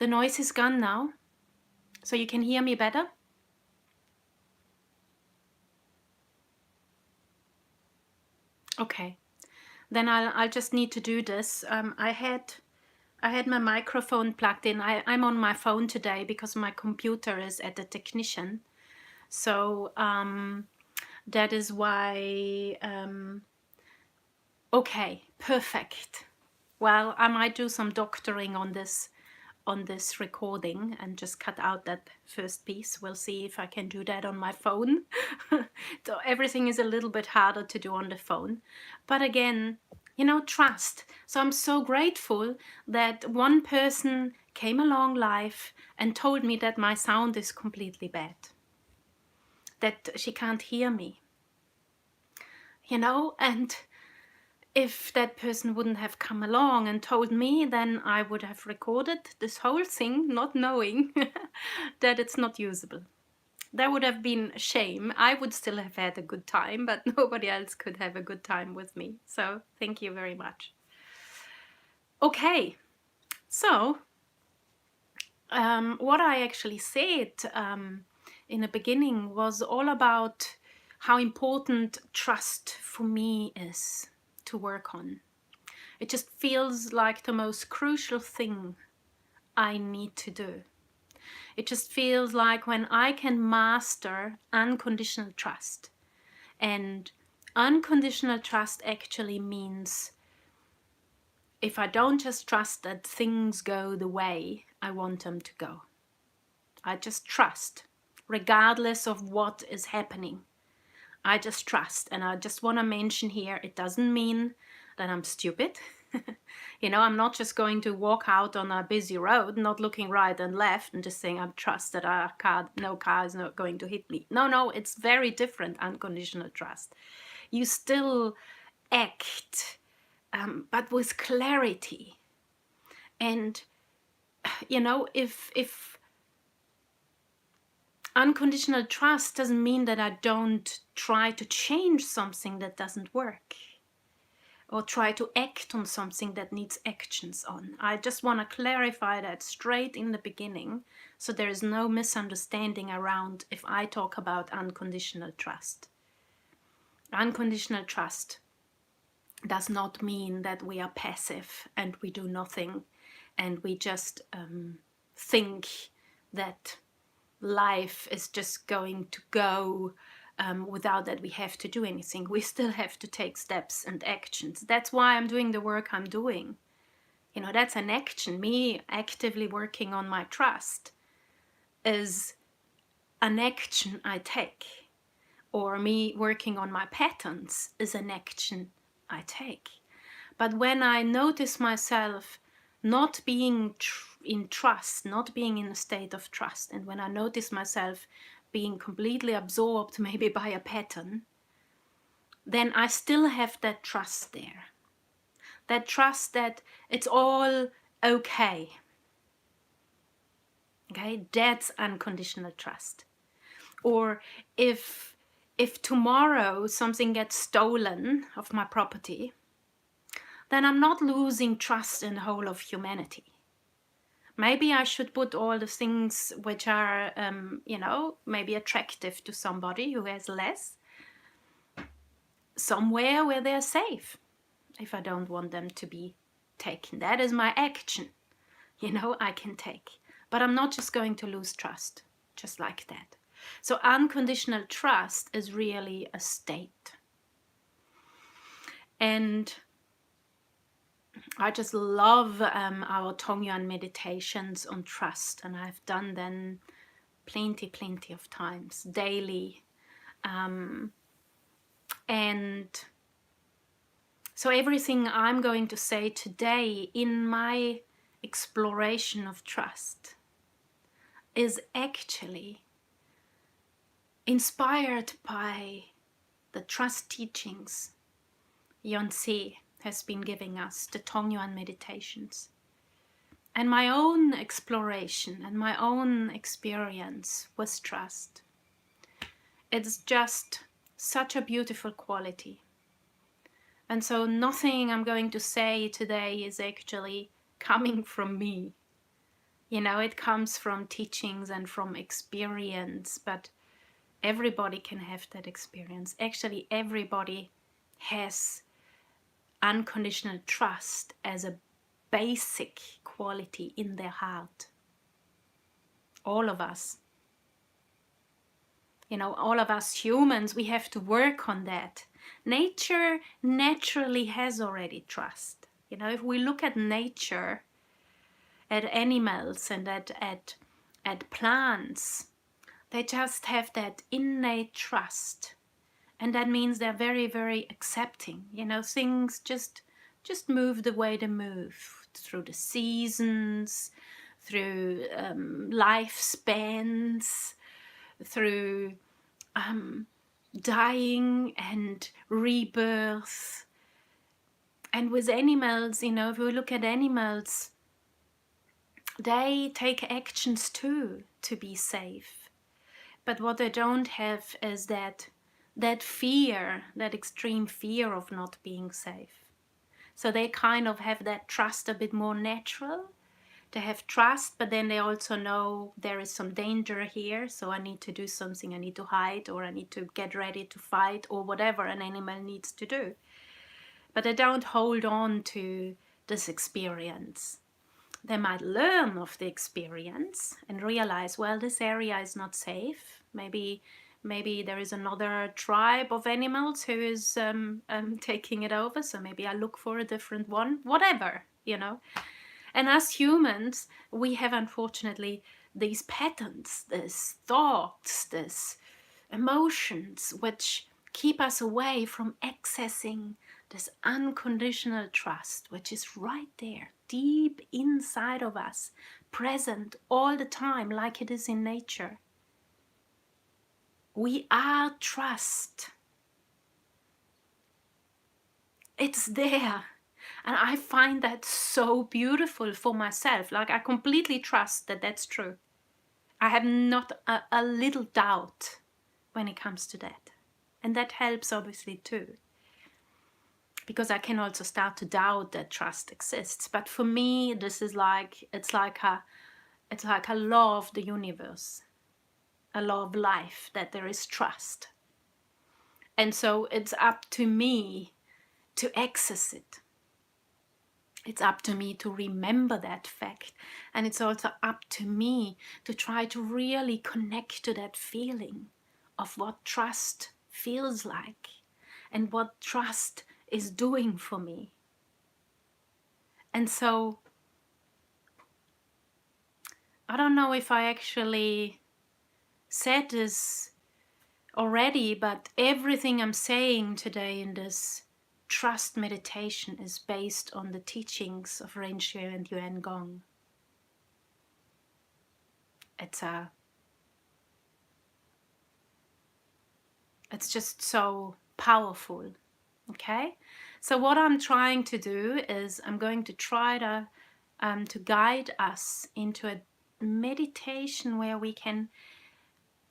The noise is gone now, so you can hear me better. Okay, then I'll just need to do this. I had my microphone plugged in. I'm on my phone today because my computer is at the technician. So that is why. Okay, perfect. Well, I might do some doctoring on this recording and just cut out that first piece. We'll see if I can do that on my phone. So everything is a little bit harder to do on the phone. But again, trust. So I'm so grateful that one person came along live and told me that my sound is completely bad, that she can't hear me, and if that person wouldn't have come along and told me, then I would have recorded this whole thing not knowing that it's not usable. That would have been a shame. I would still have had a good time, but nobody else could have a good time with me. So thank you very much. Okay, so what I actually said in the beginning was all about how important trust for me is to work on. It just feels like the most crucial thing I need to do. It just feels like when I can master unconditional trust. And unconditional trust actually means if I don't just trust that things go the way I want them to go. I just trust, regardless of what is happening. I just trust. And I just want to mention here, it doesn't mean that I'm stupid. I'm not just going to walk out on a busy road, not looking right and left and just saying, I trust that no car is not going to hit me. No, it's very different, unconditional trust. You still act, but with clarity. And, if unconditional trust doesn't mean that I don't try to change something that doesn't work, or try to act on something that needs actions on. I just want to clarify that straight in the beginning, so there is no misunderstanding around if I talk about unconditional trust. Unconditional trust does not mean that we are passive and we do nothing and we just think that life is just going to go without that we have to do anything. We still have to take steps and actions. That's why I'm doing the work I'm doing. That's an action. Me actively working on my trust is an action I take. Or me working on my patterns is an action I take. But when I notice myself not being in trust, not being in a state of trust, and when I notice myself being completely absorbed maybe by a pattern, then I still have that trust there. That trust that it's all okay. Okay, that's unconditional trust. Or if tomorrow something gets stolen of my property, then I'm not losing trust in the whole of humanity. Maybe I should put all the things which are, maybe attractive to somebody who has less, somewhere where they're safe, if I don't want them to be taken. That is my action, I can take. But I'm not just going to lose trust, just like that. So unconditional trust is really a state. And I just love our Tongyuan meditations on trust, and I've done them plenty of times, daily. And so everything I'm going to say today in my exploration of trust is actually inspired by the trust teachings Yonsei has been giving us, the Tongyuan meditations, and my own exploration and my own experience with trust. It's just such a beautiful quality. And so nothing I'm going to say today is actually coming from me. It comes from teachings and from experience, but everybody can have that experience. Actually, everybody has unconditional trust as a basic quality in their heart. All of us. All of us humans, we have to work on that. Nature naturally has already trust. If we look at nature, at animals and at plants, they just have that innate trust. And that means they're very, very accepting. Things just move the way they move, through the seasons, through lifespans, through dying and rebirth. And with animals, if we look at animals, they take actions too to be safe. But what they don't have is that fear, that extreme fear of not being safe. So they kind of have that trust a bit more natural. They have trust, but then they also know there is some danger here, so I need to do something, I need to hide, or I need to get ready to fight, or whatever an animal needs to do. But they don't hold on to this experience. They might learn of the experience and realize, well, this area is not safe. Maybe there is another tribe of animals who is taking it over, so maybe I look for a different one, whatever, And as humans, we have unfortunately these patterns, these thoughts, these emotions, which keep us away from accessing this unconditional trust, which is right there, deep inside of us, present all the time, like it is in nature. We are trust. It's there. And I find that so beautiful for myself. Like, I completely trust that that's true. I have not a little doubt when it comes to that. And that helps obviously too. Because I can also start to doubt that trust exists. But for me, this is it's like a law of the universe, a law of life, that there is trust. And so it's up to me to access it. It's up to me to remember that fact. And it's also up to me to try to really connect to that feeling of what trust feels like and what trust is doing for me. And so, I don't know if I actually said this already, but everything I'm saying today in this trust meditation is based on the teachings of Rinzai and Yuan Gong. It's just so powerful. Okay, so what I'm trying to do is I'm going to try to guide us into a meditation where we can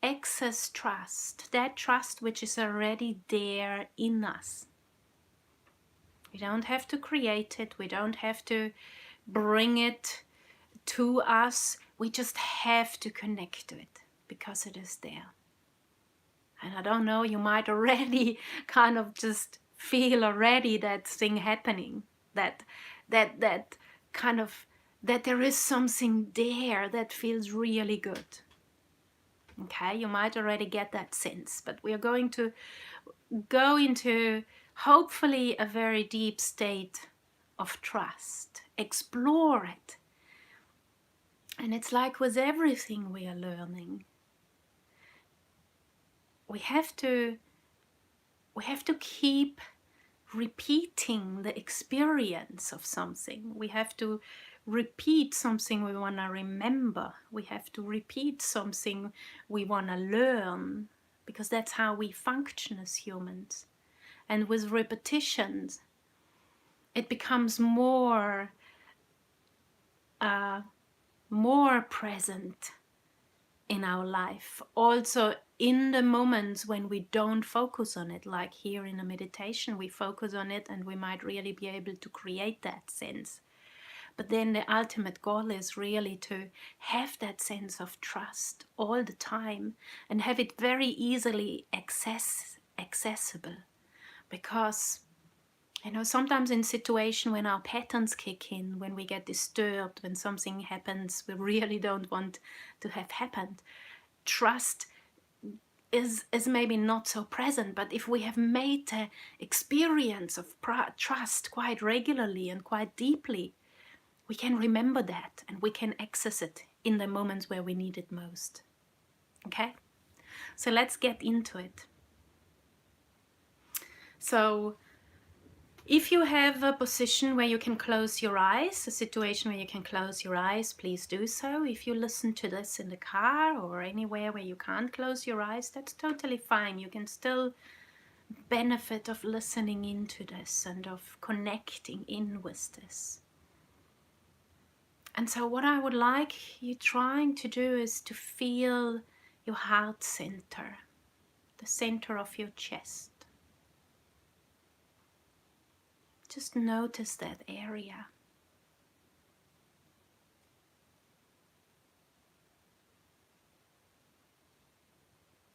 access trust, that trust which is already there in us. We don't have to create it, we don't have to bring it to us, we just have to connect to it because it is there. And I don't know, you might already kind of just feel already that thing happening, that kind of, that there is something there that feels really good. Okay, you might already get that sense, but we are going to go into hopefully a very deep state of trust, explore it. And it's like with everything we are learning, we have to keep repeating the experience of something. We have to repeat something we want to remember. We have to repeat something we want to learn, because that's how we function as humans. And with repetitions, it becomes more present in our life. Also in the moments when we don't focus on it, like here in a meditation, we focus on it and we might really be able to create that sense. But then the ultimate goal is really to have that sense of trust all the time and have it very easily accessible. Because, you know, sometimes in situation when our patterns kick in, when we get disturbed, when something happens we really don't want to have happened, trust is maybe not so present. But if we have made the experience of trust quite regularly and quite deeply, we can remember that and we can access it in the moments where we need it most. Okay? So let's get into it. So if you have a position where you can close your eyes, a situation where you can close your eyes, please do so. If you listen to this in the car or anywhere where you can't close your eyes, that's totally fine. You can still benefit of listening into this and of connecting in with this. And so what I would like you trying to do is to feel your heart center, the center of your chest. Just notice that area.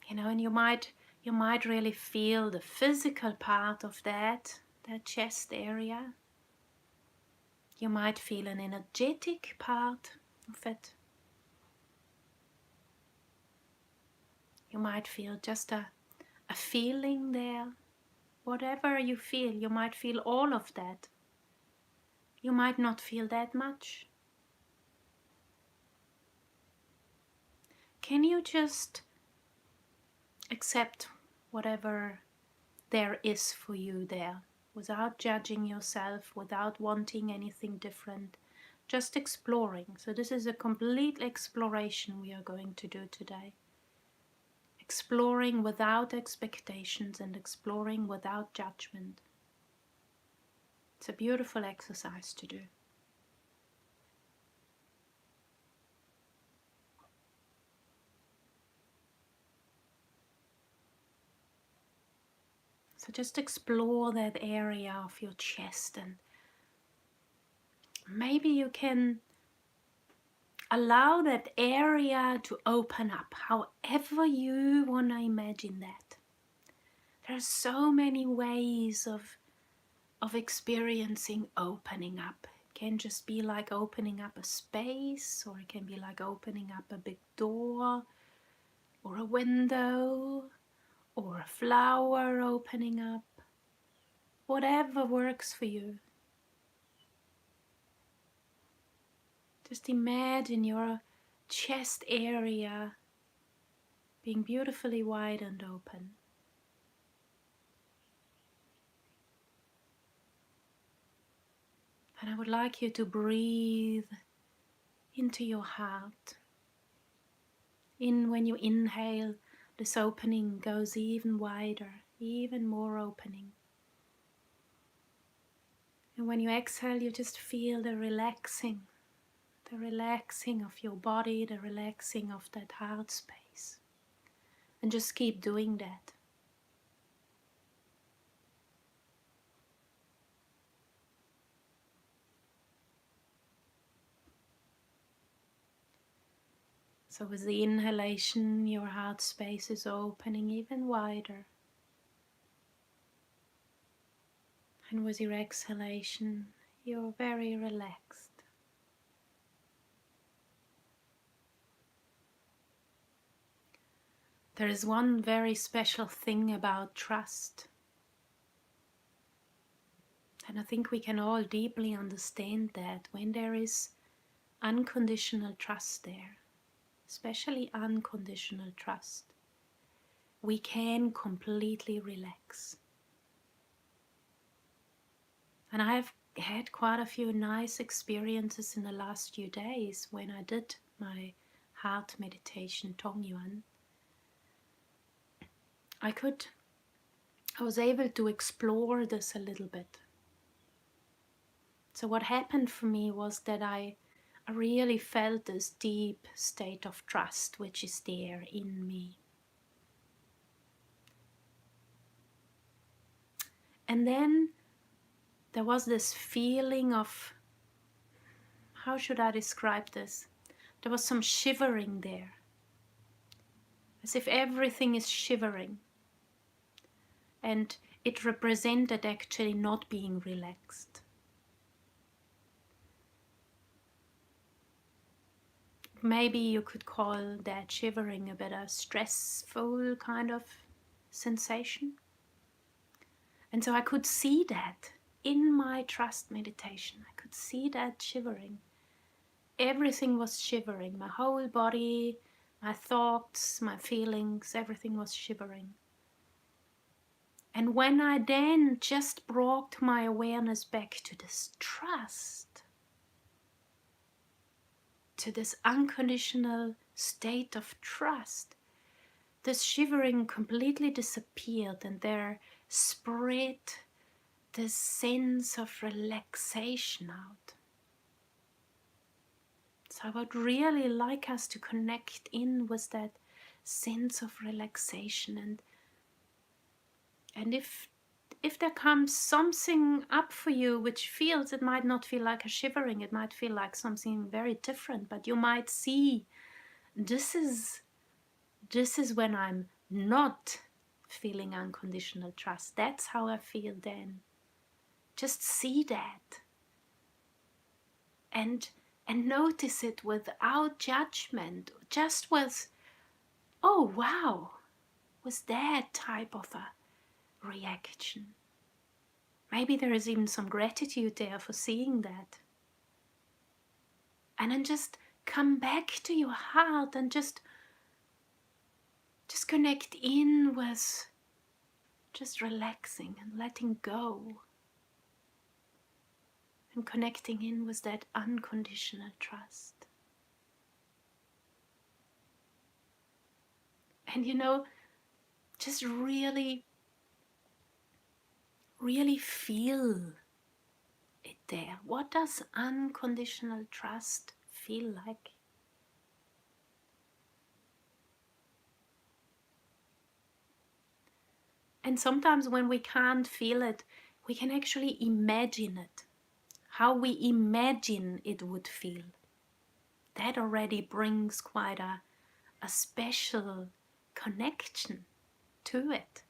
You know, and you might really feel the physical part of that chest area. You might feel an energetic part of it. You might feel just a feeling there. Whatever you feel, you might feel all of that. You might not feel that much. Can you just accept whatever there is for you there, without judging yourself, without wanting anything different, just exploring? So this is a complete exploration we are going to do today. Exploring without expectations and exploring without judgment. It's a beautiful exercise to do. So just explore that area of your chest, and maybe you can allow that area to open up however you want to imagine that. There are so many ways of experiencing opening up. It can just be like opening up a space, or it can be like opening up a big door or a window or a flower opening up. Whatever works for you. Just imagine your chest area being beautifully wide and open. And I would like you to breathe into your heart. In when you inhale, this opening goes even wider, even more opening. And when you exhale, you just feel the relaxing of your body, the relaxing of that heart space. And just keep doing that. So with the inhalation, your heart space is opening even wider. And with your exhalation, you're very relaxed. There is one very special thing about trust. And I think we can all deeply understand that when there is unconditional trust there, especially unconditional trust, we can completely relax. And I have had quite a few nice experiences in the last few days when I did my heart meditation, Tongyuan. I was able to explore this a little bit. So what happened for me was that I really felt this deep state of trust which is there in me. And then there was this feeling of how should I describe this? There was some shivering there, as if everything is shivering. And it represented actually not being relaxed. Maybe you could call that shivering a bit a stressful kind of sensation. And so I could see that in my trust meditation. I could see that shivering. Everything was shivering. My whole body, my thoughts, my feelings, everything was shivering. And when I then just brought my awareness back to this trust, to this unconditional state of trust, this shivering completely disappeared, and there spread this sense of relaxation out. So I would really like us to connect in with that sense of relaxation, and if there comes something up for you which feels, it might not feel like a shivering, it might feel like something very different, but you might see this is when I'm not feeling unconditional trust. That's how I feel then. Just see that and notice it without judgment, just with, oh wow, was that type of a reaction. Maybe there is even some gratitude there for seeing that. And then just come back to your heart and just connect in with just relaxing and letting go. And connecting in with that unconditional trust. And just really feel it there. What does unconditional trust feel like? And sometimes when we can't feel it, we can actually imagine it. How we imagine it would feel. That already brings quite a special connection to it.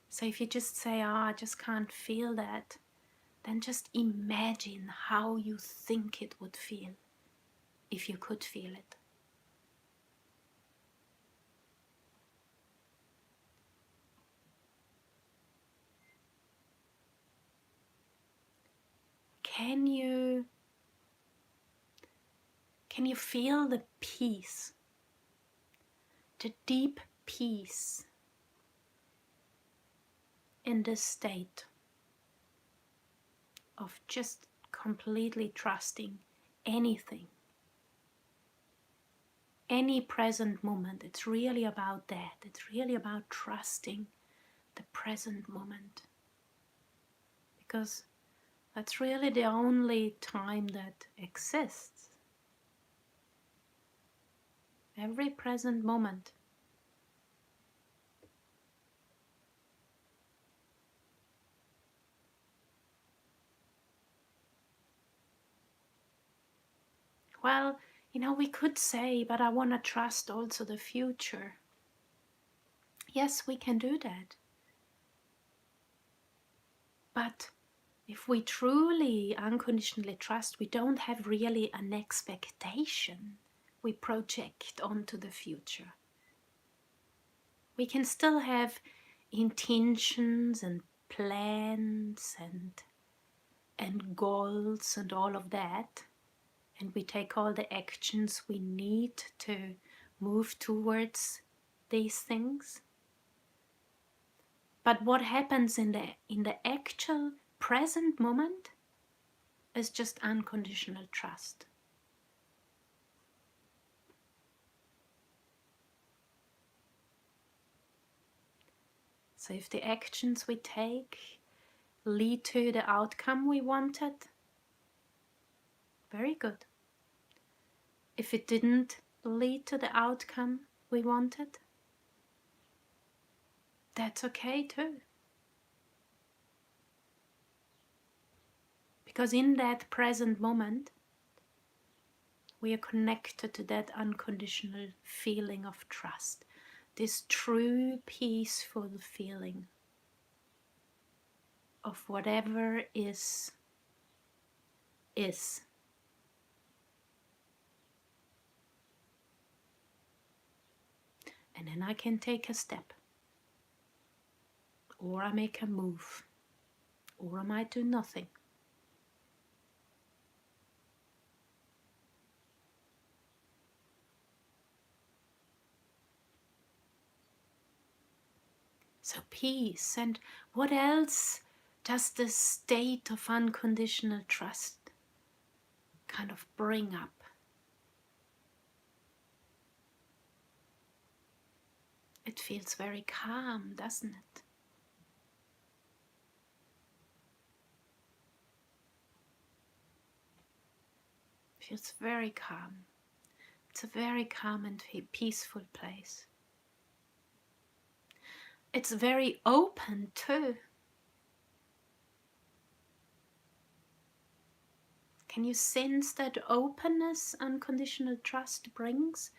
So if you just say, I just can't feel that, then just imagine how you think it would feel if you could feel it. Can you feel the peace, the deep peace in this state of just completely trusting anything, any present moment? It's really about that. It's really about trusting the present moment, because that's really the only time that exists. Every present moment. Well, we could say, but I want to trust also the future. Yes, we can do that. But if we truly unconditionally trust, we don't have really an expectation we project onto the future. We can still have intentions and plans and goals and all of that. And we take all the actions we need to move towards these things. But what happens in the actual present moment is just unconditional trust. So if the actions we take lead to the outcome we wanted, very good. If it didn't lead to the outcome we wanted, that's okay too. Because in that present moment, we are connected to that unconditional feeling of trust, this true peaceful feeling of whatever is. And then I can take a step, or I make a move, or I might do nothing. So peace, and what else does this state of unconditional trust kind of bring up? It feels very calm, doesn't it? Feels very calm. It's a very calm and peaceful place. It's very open too. Can you sense that openness unconditional trust brings?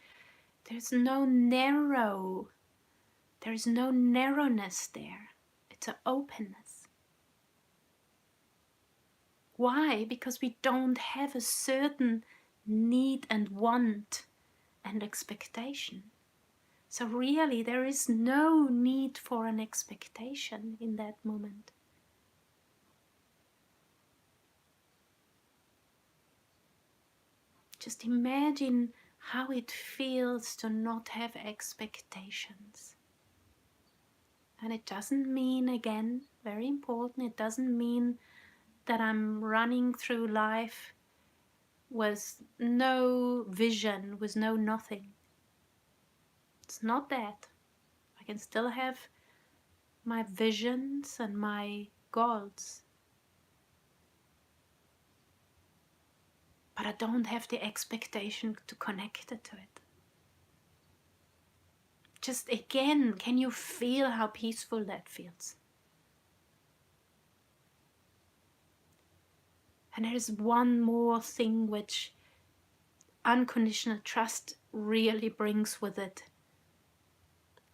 There's no narrowness there. It's an openness. Why? Because we don't have a certain need and want and expectation. So really there is no need for an expectation in that moment. Just imagine how it feels to not have expectations. And it doesn't mean, again, very important, it doesn't mean that I'm running through life with no vision, with no nothing. It's not that. I can still have my visions and my goals. But I don't have the expectation to connect it to it. Just again, can you feel how peaceful that feels? And there's one more thing which unconditional trust really brings with it.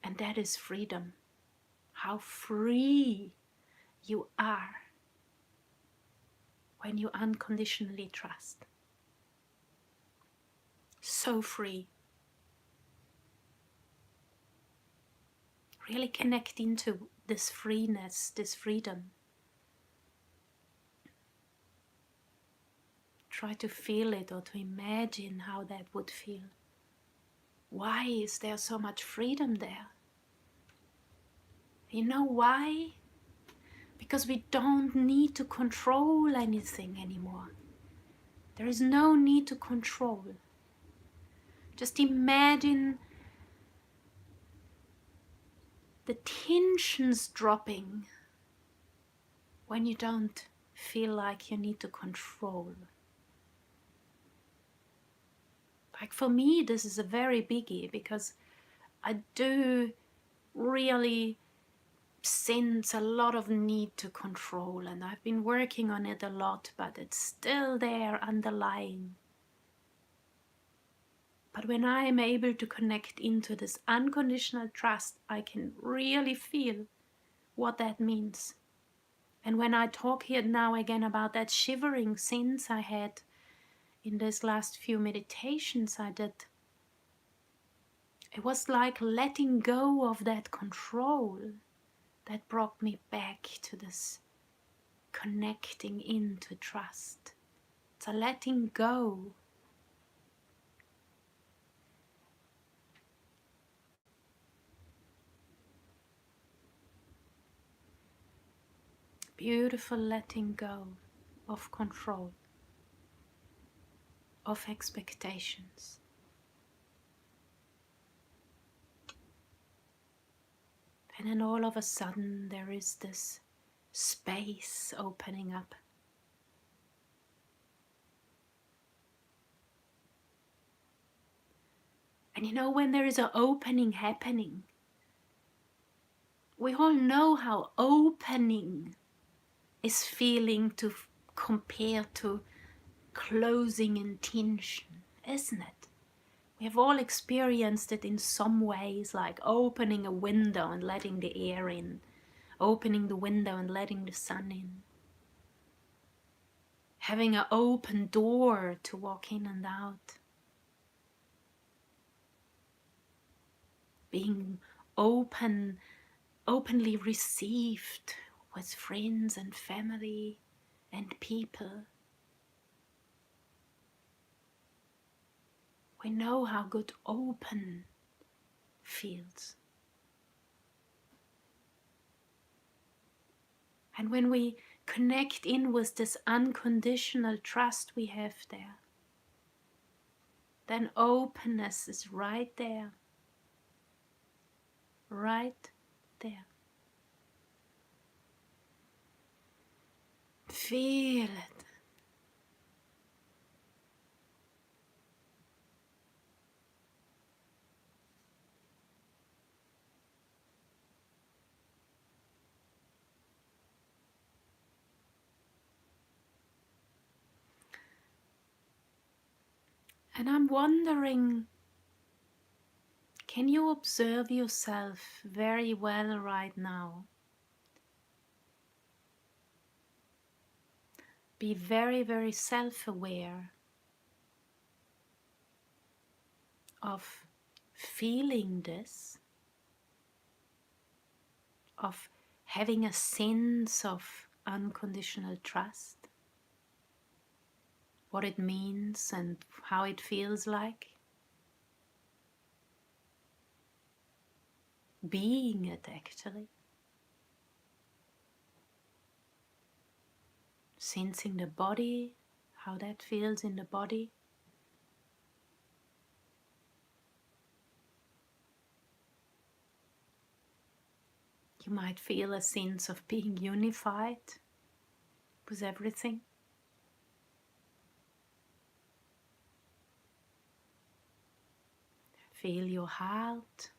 And that is freedom. How free you are when you unconditionally trust. So free. Really connect into this freeness, this freedom. Try to feel it or to imagine how that would feel. Why is there so much freedom there? You know why? Because we don't need to control anything anymore. There is no need to control. Just imagine the tensions dropping when you don't feel like you need to control. Like for me, this is a very biggie because I do really sense a lot of need to control, and I've been working on it a lot, but it's still there underlying. But when I am able to connect into this unconditional trust, I can really feel what that means. And when I talk here now again about that shivering sense I had in these last few meditations I did, it was like letting go of that control that brought me back to this connecting into trust. It's a letting go. Beautiful letting go of control, of expectations. And then all of a sudden there is this space opening up. And you know, when there is an opening happening, we all know how opening is feeling to compared to closing intention, isn't it? We have all experienced it in some ways, like opening a window and letting the air in, opening the window and letting the sun in, having an open door to walk in and out, being openly received with friends and family and people. We know how good open feels. And when we connect in with this unconditional trust we have there, then openness is right there. Right there. Feel it. And I'm wondering, can you observe yourself very well right now? Be very, very self-aware of feeling this, of having a sense of unconditional trust, what it means and how it feels like. Being it, actually. Sensing the body, how that feels in the body. You might feel a sense of being unified with everything. Feel your heart.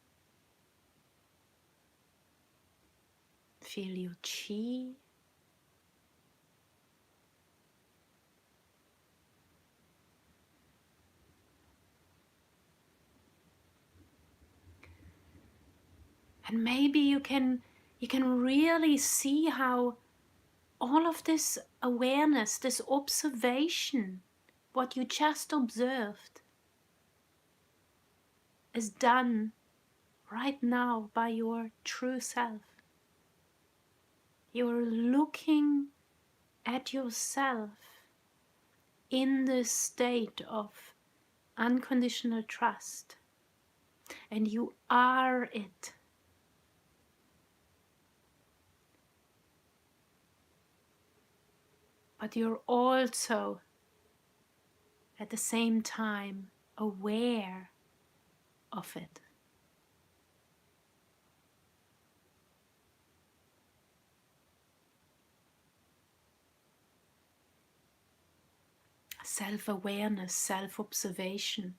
Feel your chi. And maybe you can really see how all of this awareness, this observation, what you just observed, is done right now by your true self. You're looking at yourself in this state of unconditional trust, and you are it. But you're also at the same time aware of it. Self-awareness, self-observation,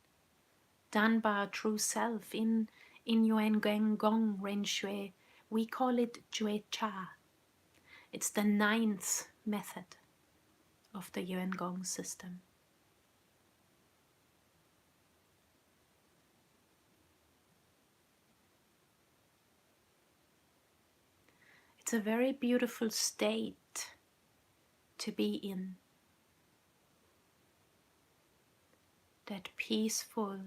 done by a true self in Yuen Gong Ren Shui. We call it Jue Cha. It's the 9th method of the Yuen Gong system. It's a very beautiful state to be in. That peaceful,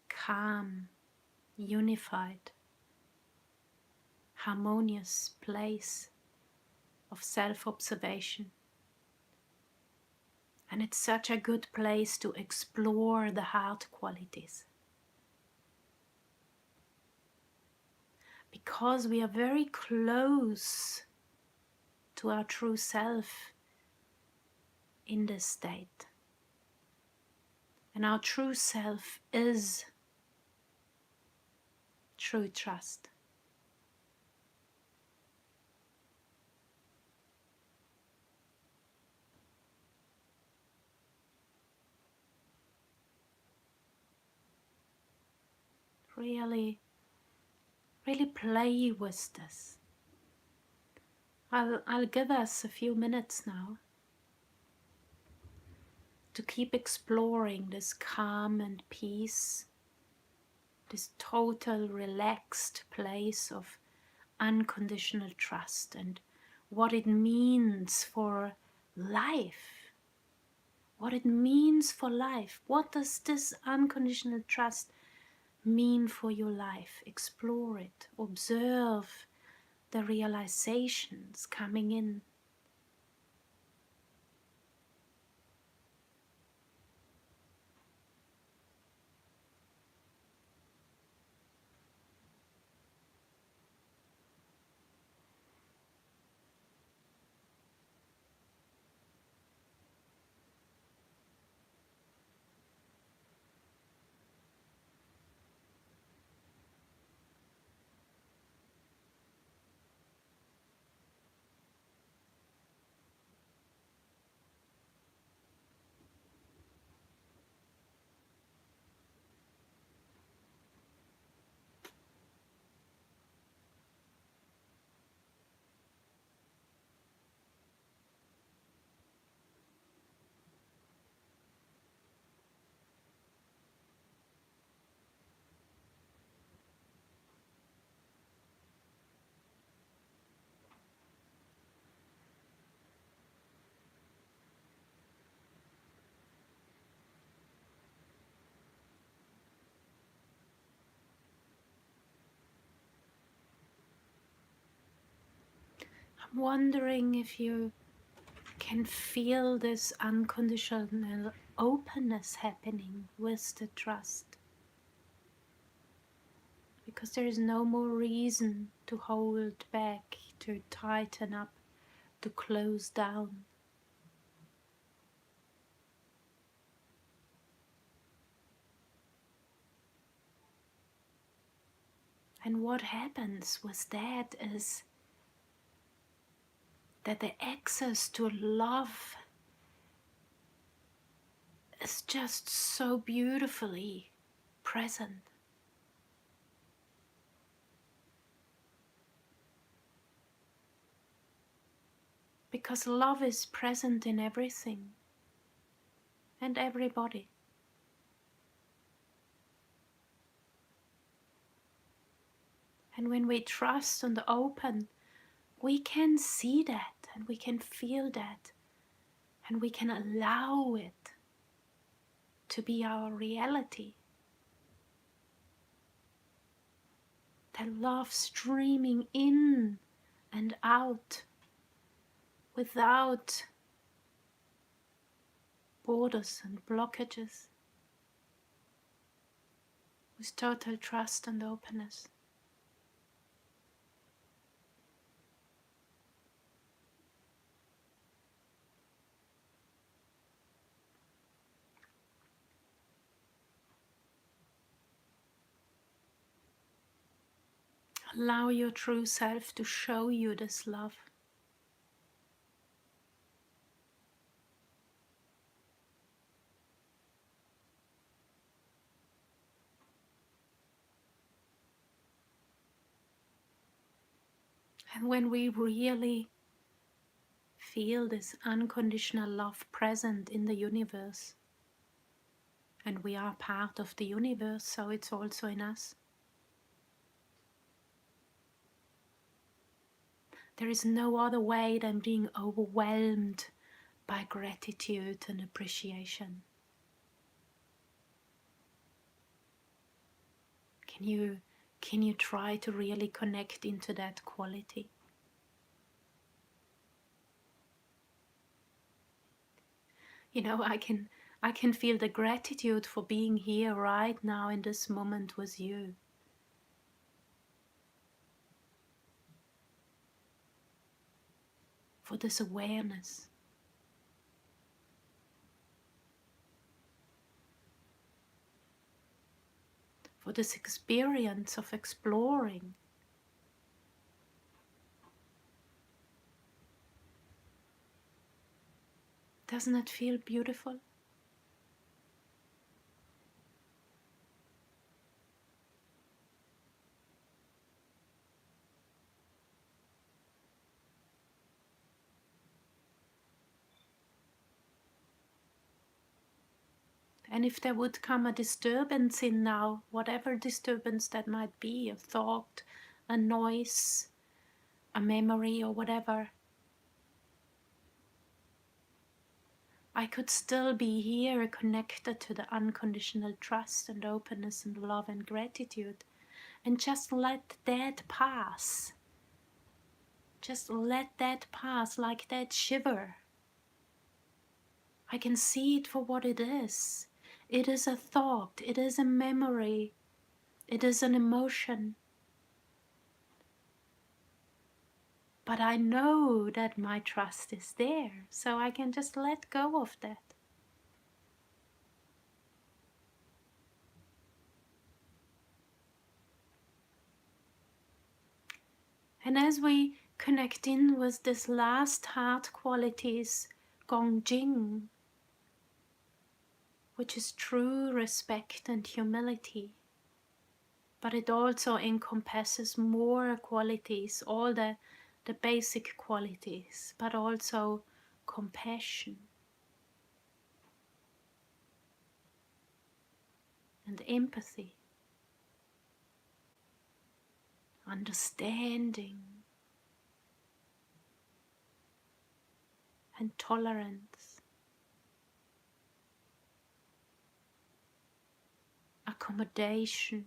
calm, unified, harmonious place of self-observation. And it's such a good place to explore the heart qualities. Because we are very close to our true self in this state. And our true self is true trust. Really play with this. I'll give us a few minutes now to keep exploring this calm and peace, this total relaxed place of unconditional trust, and what it means for life. What it means for life. What does this unconditional trust mean for your life? Explore it. Observe the realizations coming in. I'm wondering if you can feel this unconditional openness happening with the trust. Because there is no more reason to hold back, to tighten up, to close down. And what happens with that is that the access to love is just so beautifully present. Because love is present in everything and everybody. And when we trust and open, we can see that and we can feel that and we can allow it to be our reality. That love streaming in and out without borders and blockages, with total trust and openness. Allow your true self to show you this love. And when we really feel this unconditional love present in the universe, and we are part of the universe, so it's also in us, there is no other way than being overwhelmed by gratitude and appreciation. Can you try to really connect into that quality? You know, I can feel the gratitude for being here right now in this moment with you. For this awareness. For this experience of exploring. Doesn't it feel beautiful? And if there would come a disturbance in now, whatever disturbance that might be, a thought, a noise, a memory or whatever, I could still be here connected to the unconditional trust and openness and love and gratitude, and just let that pass. Just let that pass like that shiver. I can see it for what it is. It is a thought, it is a memory, it is an emotion. But I know that my trust is there, so I can just let go of that. And as we connect in with this last heart qualities, Gongjing, which is true respect and humility, but it also encompasses more qualities, all the basic qualities, but also compassion and empathy, understanding and tolerance, accommodation,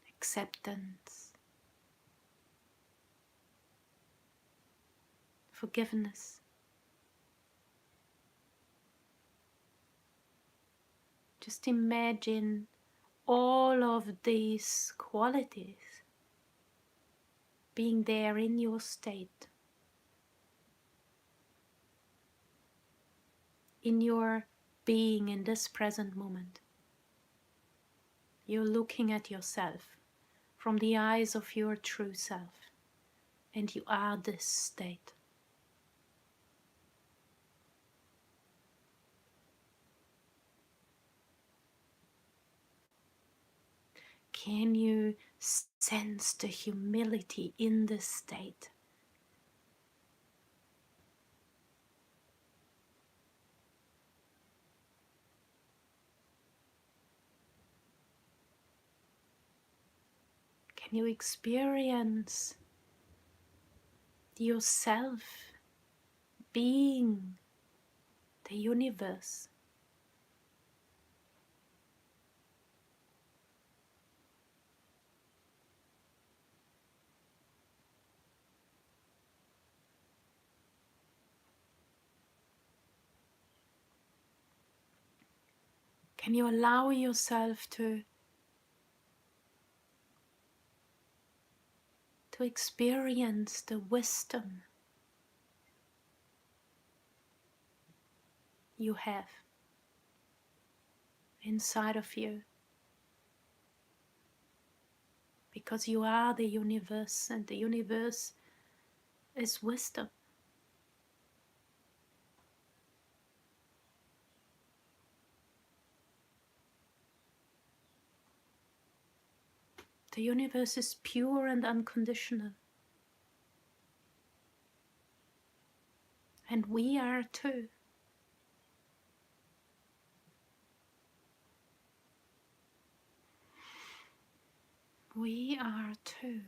acceptance, forgiveness. Just imagine all of these qualities being there in your state, in your being in this present moment. You're looking at yourself from the eyes of your true self, and you are this state. Can you sense the humility in this state? Can you experience yourself being the universe? Can you allow yourself to experience the wisdom you have inside of you? Because you are the universe, and the universe is wisdom. The universe is pure and unconditional. And we are too. We are too.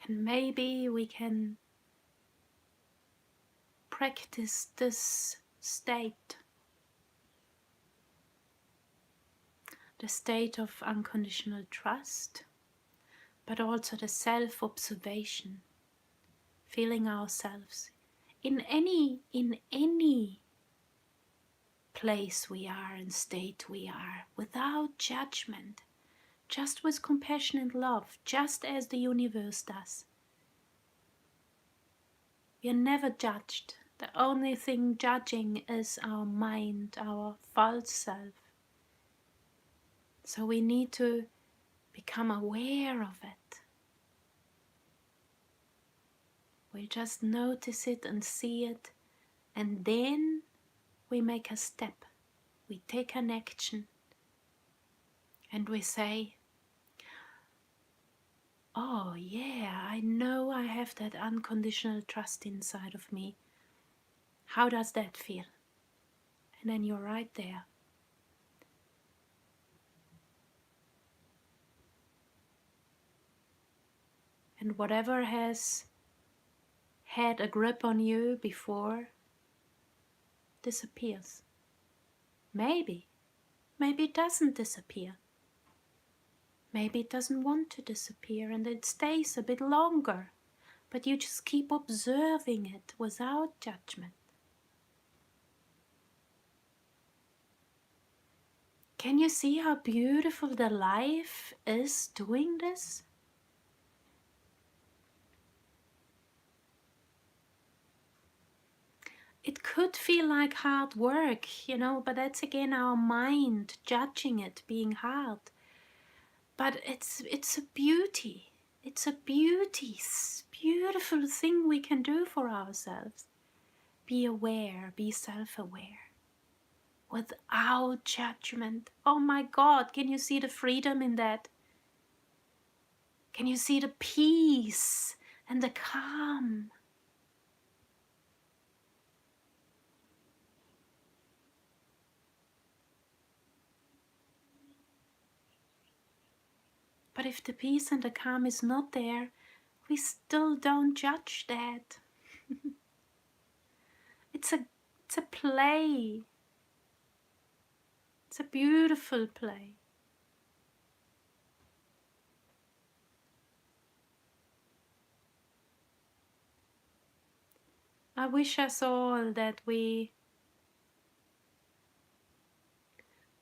And maybe we can practice this state, the state of unconditional trust, but also the self-observation, feeling ourselves in any place we are and state we are, without judgment, just with compassion and love, just as the universe does. We are never judged. The only thing judging is our mind, our false self. So we need to become aware of it. We just notice it and see it, and then we make a step. We take an action. And we say, oh yeah, I know I have that unconditional trust inside of me. How does that feel? And then you're right there. And whatever has had a grip on you before disappears. Maybe it doesn't disappear. Maybe it doesn't want to disappear and it stays a bit longer, but you just keep observing it without judgment. Can you see how beautiful the life is doing this? It could feel like hard work, but that's again our mind judging it being hard. But it's a beauty. It's a beautiful thing we can do for ourselves. Be aware, be self-aware, without judgment. Oh my God, can you see the freedom in that? Can you see the peace and the calm? But if the peace and the calm is not there, we still don't judge that. It's a play. It's a beautiful play. I wish us all that we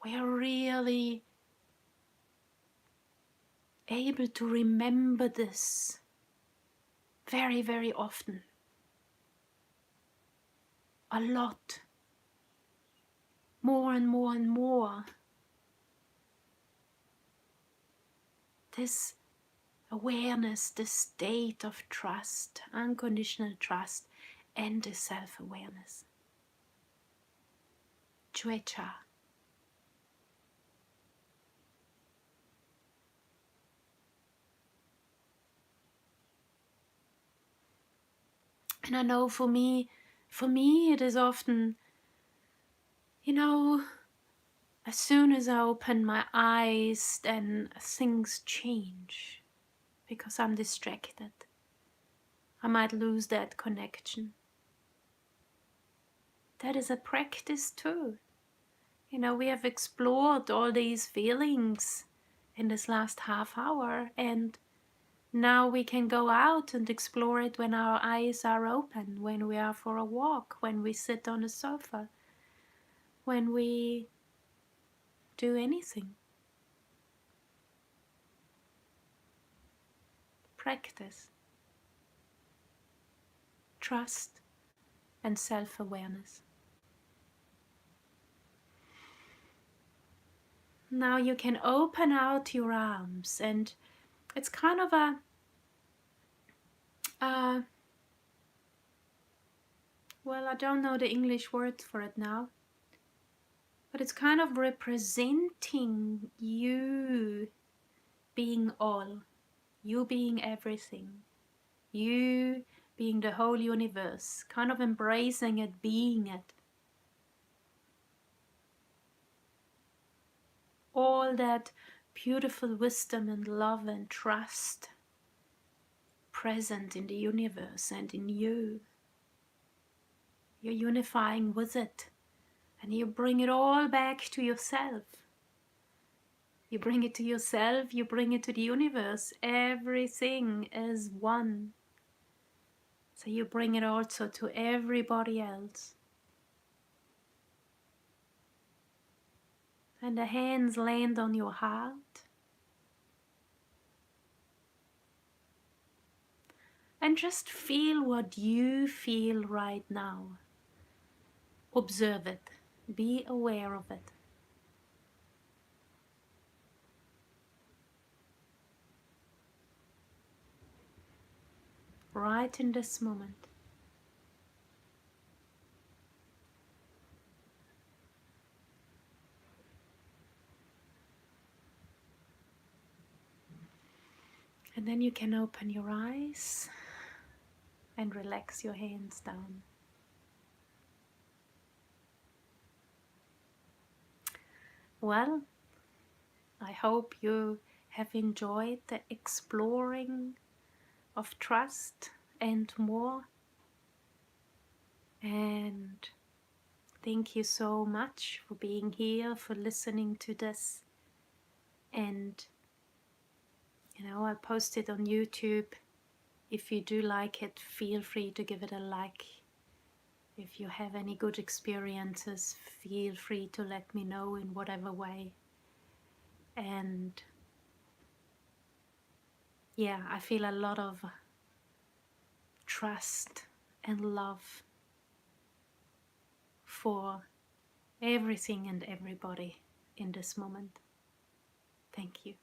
are really able to remember this very, very often. A lot. More and more and more. This awareness, this state of trust, unconditional trust, and the self-awareness. Chue-cha. And I know for me it is often, as soon as I open my eyes, then things change because I'm distracted. I might lose that connection. That is a practice too. We have explored all these feelings in this last half hour, and now we can go out and explore it when our eyes are open, when we are for a walk, when we sit on a sofa, when we do anything. Practice. Trust and self-awareness. Now you can open out your arms, and it's kind of well, I don't know the English word for it now, but it's kind of representing you being all, you being everything, you being the whole universe, kind of embracing it, being it. All that beautiful wisdom and love and trust present in the universe and in you. You're unifying with it, and you bring it all back to yourself. You bring it to yourself, you bring it to the universe. Everything is one. So you bring it also to everybody else. And the hands land on your heart. And just feel what you feel right now. Observe it. Be aware of it. Right in this moment. And then you can open your eyes and relax your hands down. Well, I hope you have enjoyed the exploring of trust and more. And thank you so much for being here, for listening to this. And I post it on YouTube. If you do like it, feel free to give it a like. If you have any good experiences, feel free to let me know in whatever way. And yeah, I feel a lot of trust and love for everything and everybody in this moment. Thank you.